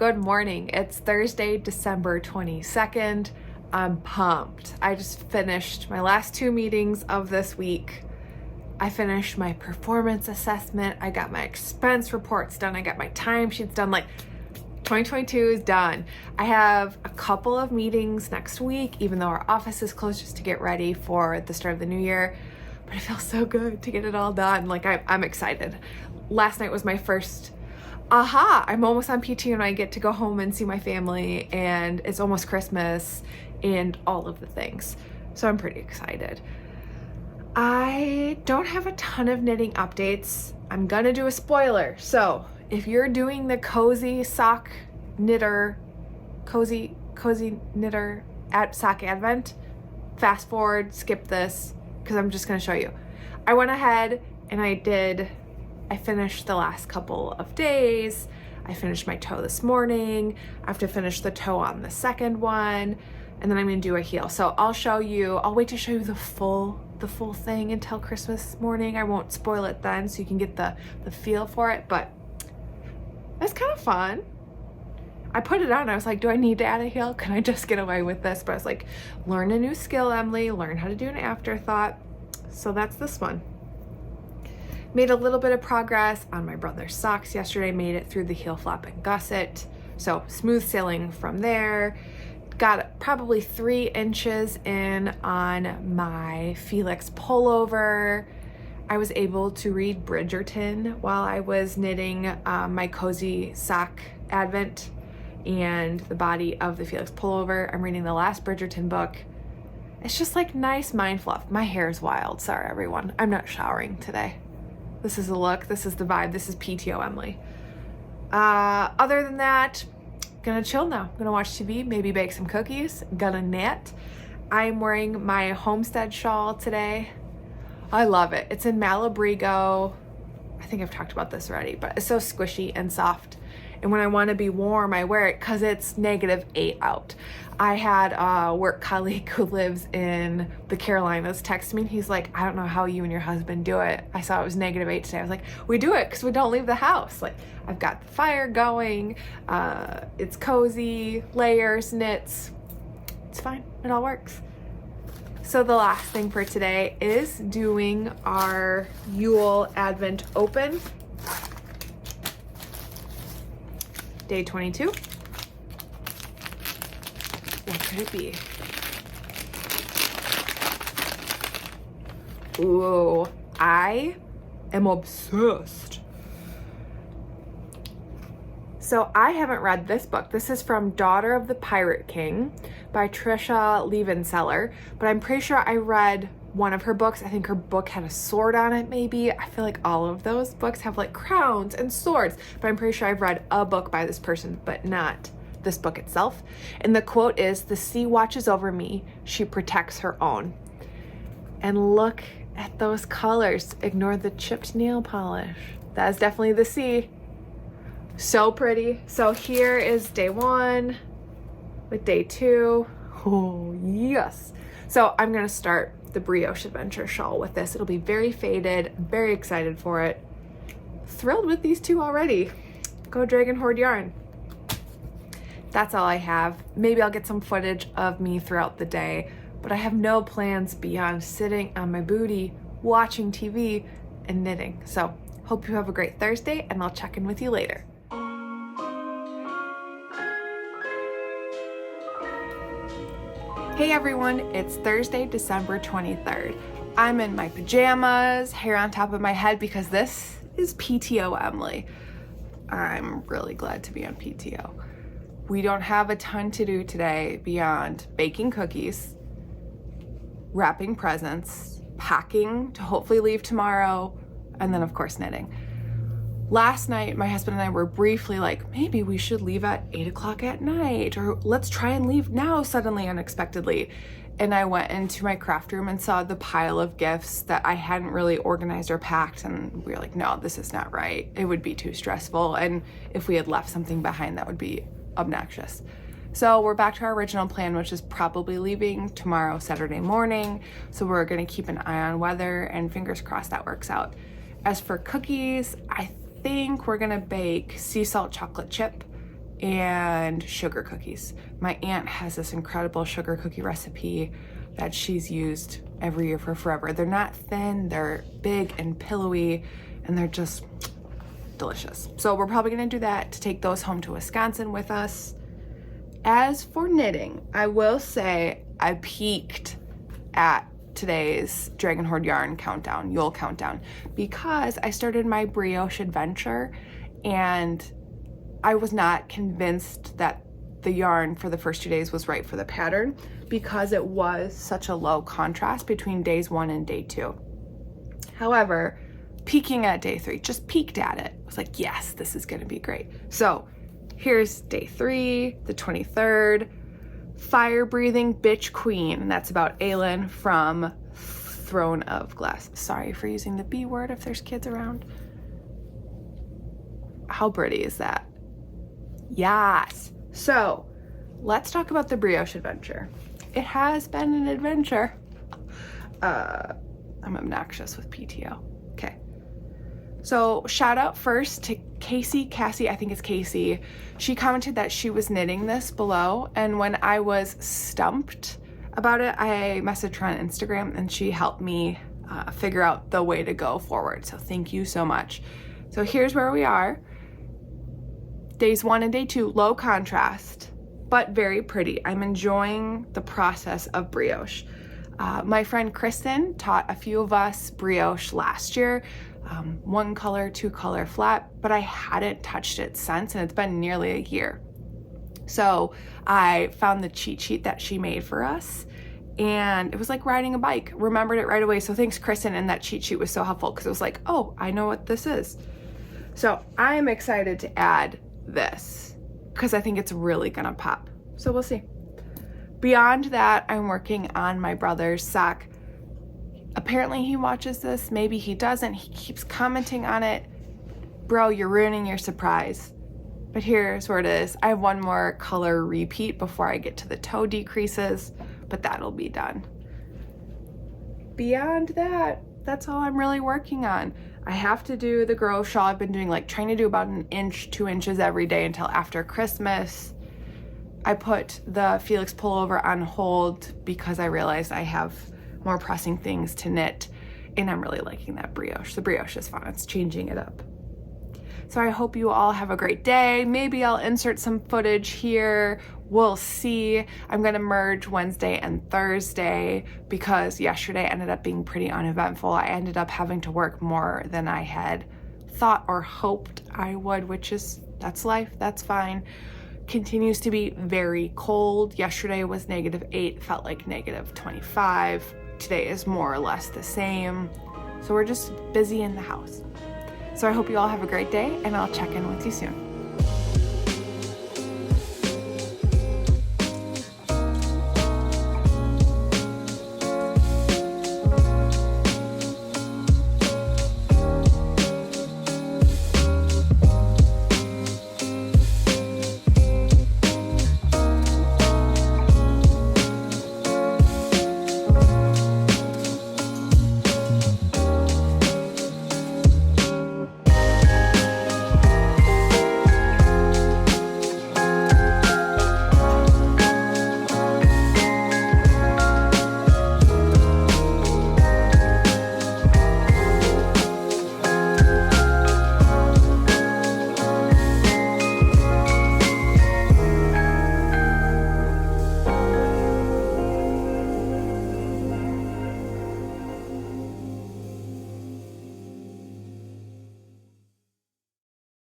Good morning. It's Thursday, December 22nd. I'm pumped. I just finished my last 2 meetings of this week. I finished my performance assessment. I got my expense reports done. I got my timesheets done. Like 2022 is done. I have a couple of meetings next week, even though our office is closed, just to get ready for the start of the new year. But it feels so good to get it all done. Like I'm excited. Last night was my first I'm almost on PTO and I get to go home and see my family, and it's almost Christmas and all of the things. So I'm pretty excited. I don't have a ton of knitting updates. I'm gonna do a spoiler. So if you're doing the cozy sock knitter, cozy knitter at sock advent, fast forward, skip this, because I'm just gonna show you. I went ahead and I finished the last couple of days. I finished my toe this morning. I have to finish the toe on the second one, and then I'm gonna do a heel. So I'll wait to show you the full thing until Christmas morning. I won't spoil it then, so you can get the feel for it, but that's kind of fun. I put it on, I was like, do I need to add a heel? Can I just get away with this? But I was like, learn a new skill, Emily, learn how to do an afterthought. So that's this one. Made a little bit of progress on my brother's socks yesterday, made it through the heel flap and gusset. So smooth sailing from there. Got probably 3 inches in on my Felix pullover. I was able to read Bridgerton while I was knitting my cozy sock advent and the body of the Felix pullover. I'm reading the last Bridgerton book. It's just like nice mind fluff. My hair is wild, sorry everyone. I'm not showering today. This is the look, this is the vibe, this is PTO Emily. Other than that, gonna chill now. Gonna watch TV, maybe bake some cookies, gonna knit. I'm wearing my homestead shawl today. I love it. It's in Malabrigo. I think I've talked about this already, but it's so squishy and soft. And when I wanna be warm, I wear it because it's -8 out. I had a work colleague who lives in the Carolinas text me, and he's like, I don't know how you and your husband do it. I saw it was -8 today. I was like, we do it because we don't leave the house. Like, I've got the fire going, it's cozy, layers, knits. It's fine, it all works. So the last thing for today is doing our Yule Advent Open. Day 22. What could it be? Ooh, I am obsessed. So I haven't read this book. This is from Daughter of the Pirate King by Trisha Levenseller, but I'm pretty sure I read one of her books. I think her book had a sword on it, maybe. I feel like all of those books have like crowns and swords, but I'm pretty sure I've read a book by this person, but not this book itself. And the quote is, "The sea watches over me, she protects her own." And look at those colors. Ignore the chipped nail polish. That is definitely the sea. So pretty. So here is day 1 with day 2. Oh, yes. So I'm gonna start the Brioche Adventure shawl with this. It'll be very faded. I'm very excited for it. Thrilled with these 2 already. Go Dragon Horde Yarn. That's all I have. Maybe I'll get some footage of me throughout the day, but I have no plans beyond sitting on my booty, watching TV, and knitting. So hope you have a great Thursday, and I'll check in with you later. Hey everyone, it's Thursday, December 23rd. I'm in my pajamas, hair on top of my head, because this is PTO Emily. I'm really glad to be on PTO. We don't have a ton to do today beyond baking cookies, wrapping presents, packing to hopefully leave tomorrow, and then of course knitting. Last night, my husband and I were briefly like, maybe we should leave at 8 o'clock at night, or let's try and leave now suddenly, unexpectedly. And I went into my craft room and saw the pile of gifts that I hadn't really organized or packed, and we were like, no, this is not right. It would be too stressful, and if we had left something behind, that would be obnoxious. So we're back to our original plan, which is probably leaving tomorrow, Saturday morning. So we're gonna keep an eye on weather, and fingers crossed that works out. As for cookies, I think we're gonna bake sea salt chocolate chip and sugar cookies. My aunt has this incredible sugar cookie recipe that she's used every year for forever. They're not thin, they're big and pillowy, and they're just delicious. So we're probably gonna do that to take those home to Wisconsin with us. As for knitting, I will say I peaked at today's Dragon Horde Yarn Countdown, Yule Countdown, because I started my Brioche adventure and I was not convinced that the yarn for the first 2 days was right for the pattern because it was such a low contrast between days 1 and day 2. However, peaking at day 3, just peaked at it. I was like, yes, this is gonna be great. So here's day 3, the 23rd, Fire Breathing Bitch Queen, and that's about Aelin from Throne of Glass. Sorry for using the B word if there's kids around. How pretty is that? Yes. So let's talk about the Brioche adventure. It has been an adventure. I'm obnoxious with PTO. Okay. So shout out first to Cassie, I think it's Casey. She commented that she was knitting this below, and when I was stumped about it, I messaged her on Instagram and she helped me figure out the way to go forward. So thank you so much. So here's where we are. Days 1 and day 2, low contrast, but very pretty. I'm enjoying the process of brioche. My friend Kristen taught a few of us brioche last year, 1 color, 2 color flat, but I hadn't touched it since, and it's been nearly a year. So I found the cheat sheet that she made for us, and it was like riding a bike. Remembered it right away. So thanks, Kristen, and that cheat sheet was so helpful because it was like, oh, I know what this is. So I'm excited to add this because I think it's really gonna pop. So we'll see. Beyond that, I'm working on my brother's sock. Apparently he watches this, maybe he doesn't. He keeps commenting on it. Bro, you're ruining your surprise. But here's where it is. I have 1 more color repeat before I get to the toe decreases, but that'll be done. Beyond that, that's all I'm really working on. I have to do the Grove shawl. I've been doing trying to do about 1 inch, 2 inches every day until after Christmas. I put the Felix pullover on hold because I realized I have more pressing things to knit, and I'm really liking that brioche. The brioche is fun. It's changing it up. So I hope you all have a great day. Maybe I'll insert some footage here. We'll see. I'm gonna merge Wednesday and Thursday because yesterday ended up being pretty uneventful. I ended up having to work more than I had thought or hoped I would, that's life, that's fine. Continues to be very cold. Yesterday was -8, felt like -25. Today is more or less the same. So we're just busy in the house. So I hope you all have a great day, and I'll check in with you soon.